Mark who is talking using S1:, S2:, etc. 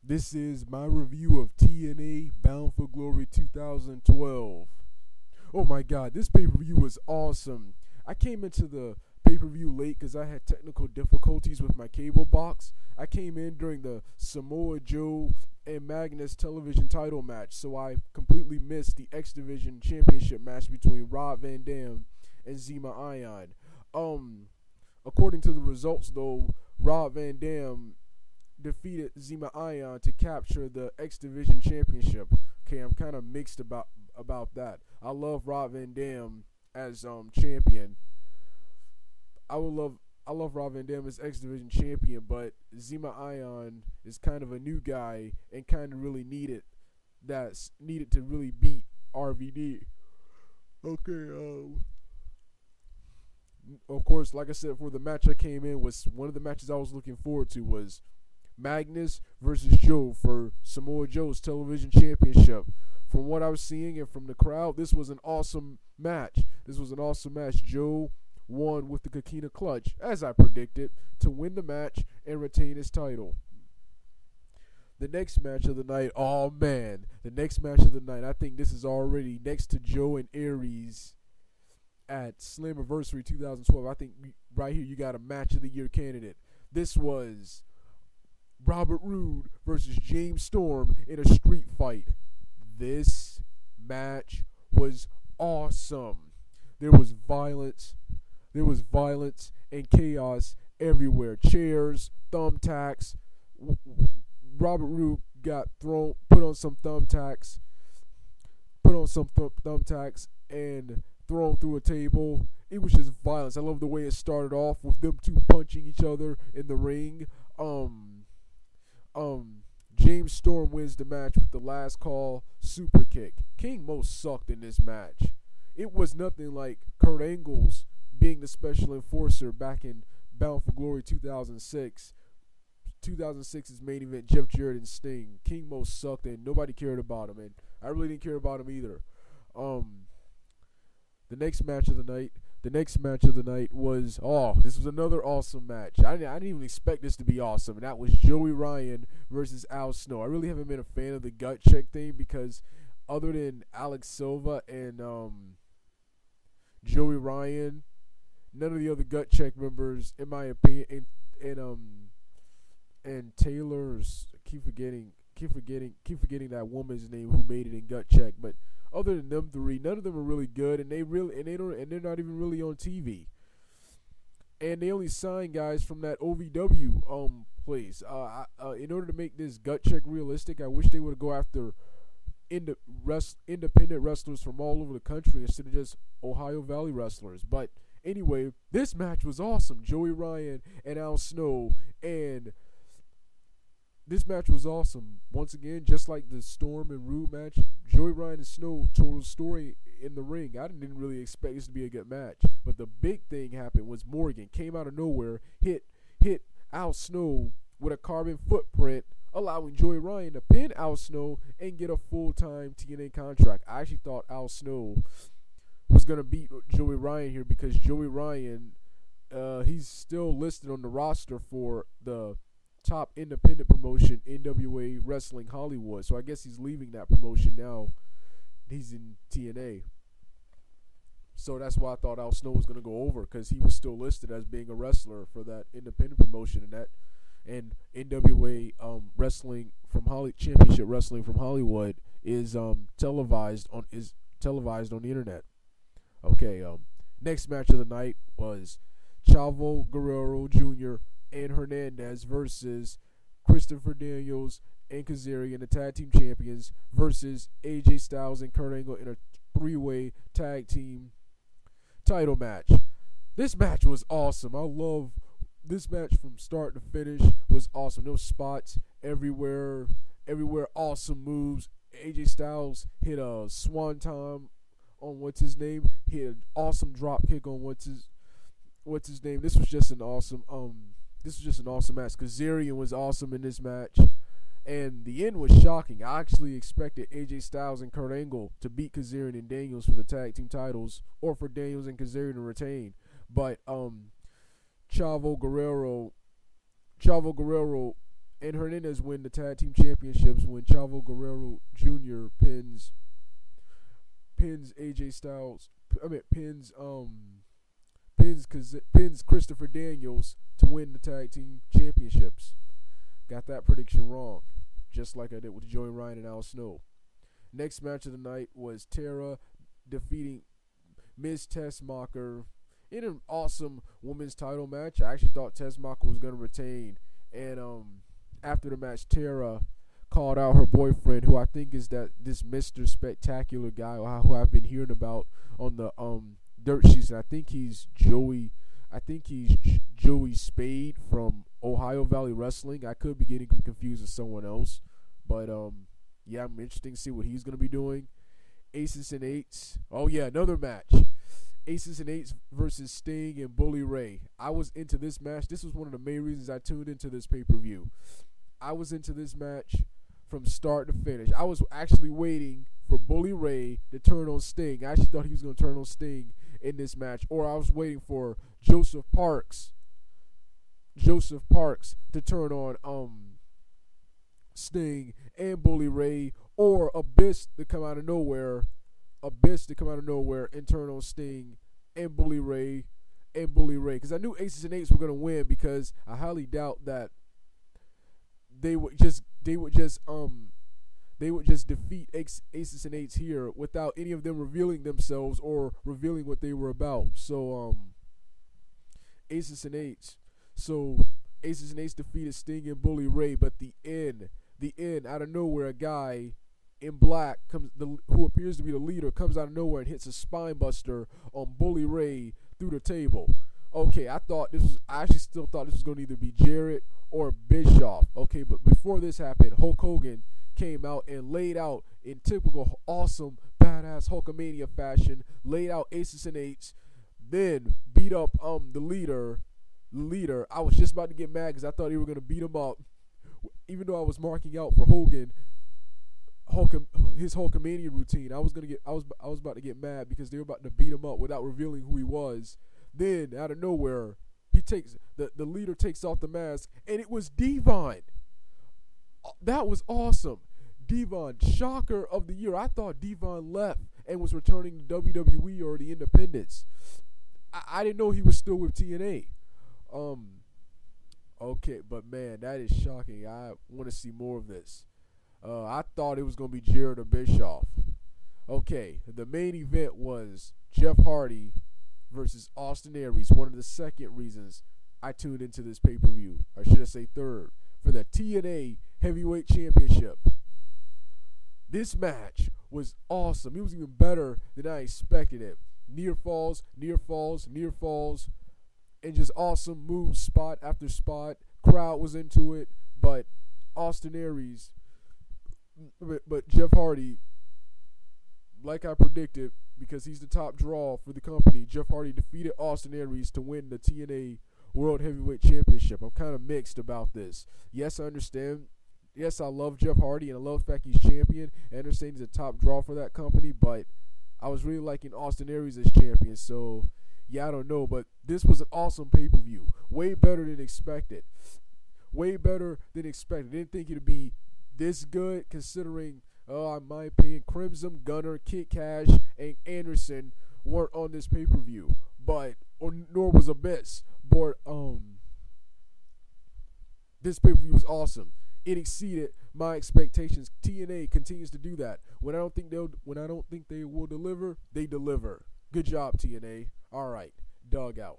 S1: This is my review of TNA Bound for Glory 2012. Oh my god, this pay-per-view was awesome. I came into the pay-per-view late because I had technical difficulties with my cable box. I came in during the Samoa Joe and Magnus television title match, so I completely missed the X Division championship match between Rob Van Dam and Zema Ion. According to the results though, Rob Van Dam defeated Zema Ion to capture the X Division championship. Okay, I'm kind of mixed about that. I love Rob Van Dam as champion. I love Rob Van Dam as X Division champion, but Zema Ion is kind of a new guy and kind of really needed to really beat RVD. Okay, of course, like I said, for the match I came in was one of the matches I was looking forward to was Magnus versus Joe for Samoa Joe's television championship. From what I was seeing and from the crowd, this was an awesome match. Joe won with the Coquina Clutch, as I predicted, to win the match and retain his title. The next match of the night, I think this is already next to Joe and Aries at Slammiversary 2012. I think right here you got a match of the year candidate. This was Robert Roode versus James Storm in a street fight. This match was awesome. There was violence and chaos everywhere. Chairs, thumbtacks. Robert Roode got put on some thumbtacks and thrown through a table. It was just violence. I love the way it started off with them two punching each other in the ring. James Storm wins the match with the last call super kick. King Mo sucked in this match. It was nothing like Kurt Angle's being the special enforcer back in Bound for Glory 2006. 2006's main event, Jeff Jarrett and Sting. King Mo sucked and nobody cared about him, and I really didn't care about him either. The next match of the night was, this was another awesome match. I didn't even expect this to be awesome, and that was Joey Ryan versus Al Snow. I really haven't been a fan of the gut check thing because other than Alex Silva and Joey Ryan, none of the other gut check members, in my opinion, and Taylor's keep forgetting that woman's name who made it in gut check, but other than them three, none of them are really good, and they're not even really on TV. And they only sign guys from that OVW place. In order to make this gut check realistic, I wish they would go after independent wrestlers from all over the country instead of just Ohio Valley wrestlers. But anyway, this match was awesome. Joey Ryan and Al Snow, and this match was awesome. Once again, just like the Storm and Roode match, Joey Ryan and Snow told a story in the ring. I didn't really expect this to be a good match. But the big thing happened was Morgan came out of nowhere, hit Al Snow with a carbon footprint, allowing Joey Ryan to pin Al Snow and get a full-time TNA contract. I actually thought Al Snow was going to beat Joey Ryan here because Joey Ryan, he's still listed on the roster for the top independent promotion, NWA Wrestling Hollywood. So I guess he's leaving that promotion now. He's in TNA. So that's why I thought Al Snow was going to go over, because he was still listed as being a wrestler for that independent promotion, and NWA Wrestling from Championship Wrestling from Hollywood is televised on the internet. Okay, next match of the night was Chavo Guerrero Jr. and Hernandez versus Christopher Daniels and Kazarian, the tag team champions, versus AJ Styles and Kurt Angle in a three-way tag team title match. This match was awesome. I love this match from start to finish. Was awesome. Those spots everywhere, awesome moves. AJ Styles hit a swanton on what's his name. Hit an awesome drop kick on what's his name. This was just an awesome match. Kazarian was awesome in this match, and the end was shocking. I actually expected AJ Styles and Kurt Angle to beat Kazarian and Daniels for the tag team titles, or for Daniels and Kazarian to retain. But Chavo Guerrero and Hernandez win the tag team championships when Chavo Guerrero Jr. pins AJ Styles. Pins Christopher Daniels to win the tag team championships. Got that prediction wrong, just like I did with Joey Ryan and Al Snow. Next match of the night was Tara defeating Ms. Tessmacher in an awesome women's title match. I actually thought Tessmacher was going to retain, and after the match, Tara called out her boyfriend, who I think is this Mr. Spectacular guy who I've been hearing about on the dirt sheets. And I think he's Joey Spade from Ohio Valley Wrestling. I could be getting him confused with someone else, but yeah, I'm interested to see what he's gonna be doing. Aces and Eights. Oh yeah, another match. Aces and Eights versus Sting and Bully Ray. I was into this match. This was one of the main reasons I tuned into this pay-per-view. I was into this match from start to finish. I was actually waiting for Bully Ray to turn on Sting. I actually thought he was going to turn on Sting in this match. Or I was waiting for Joseph Parks to turn on Sting and Bully Ray. Or Abyss to come out of nowhere. And turn on Sting and Bully Ray. Because I knew Aces and Eights were going to win, because I highly doubt that they would just defeat Aces and Eights here without any of them revealing themselves or revealing what they were about. So Aces and Eights defeated Sting and Bully Ray, but the end out of nowhere, a guy in black who appears to be the leader comes out of nowhere and hits a spine buster on Bully Ray through the table. Okay, I actually still thought this was going to either be Jarrett or Bischoff. Okay, but before this happened, Hulk Hogan came out and laid out in typical awesome badass Hulkamania fashion, laid out Aces and Eights, then beat up the leader. I was just about to get mad because I thought they were going to beat him up, even though I was marking out for his Hulkamania routine. I was about to get mad because they were about to beat him up without revealing who he was. Then out of nowhere, the leader takes off the mask, and it was Devon. That was awesome. Devon, shocker of the year. I thought Devon left and was returning to WWE or the Independents. I didn't know he was still with TNA. Okay, but man, that is shocking. I want to see more of this. I thought it was going to be Jarrett or Bischoff. Okay, the main event was Jeff Hardy versus Austin Aries. One of the second reasons I tuned into this pay-per-view. Or should I say third, for the TNA Heavyweight Championship. This match was awesome. It was even better than I expected it. Near falls, and just awesome moves, spot after spot. Crowd was into it, but Jeff Hardy, like I predicted, because he's the top draw for the company, Jeff Hardy defeated Austin Aries to win the TNA World Heavyweight Championship. I'm kind of mixed about this. Yes, I understand. Yes, I love Jeff Hardy, and I love the fact he's champion. I understand he's a top draw for that company, but I was really liking Austin Aries as champion. So, yeah, I don't know. But this was an awesome pay-per-view. Way better than expected. Didn't think it'd be this good, considering, in my opinion, Crimson, Gunner, Kid Cash, and Anderson weren't on this pay-per-view. Nor was Abyss. But this pay-per-view was awesome. It exceeded my expectations. TNA continues to do that. When I don't think they will deliver, they deliver. Good job, TNA. All right, dog out.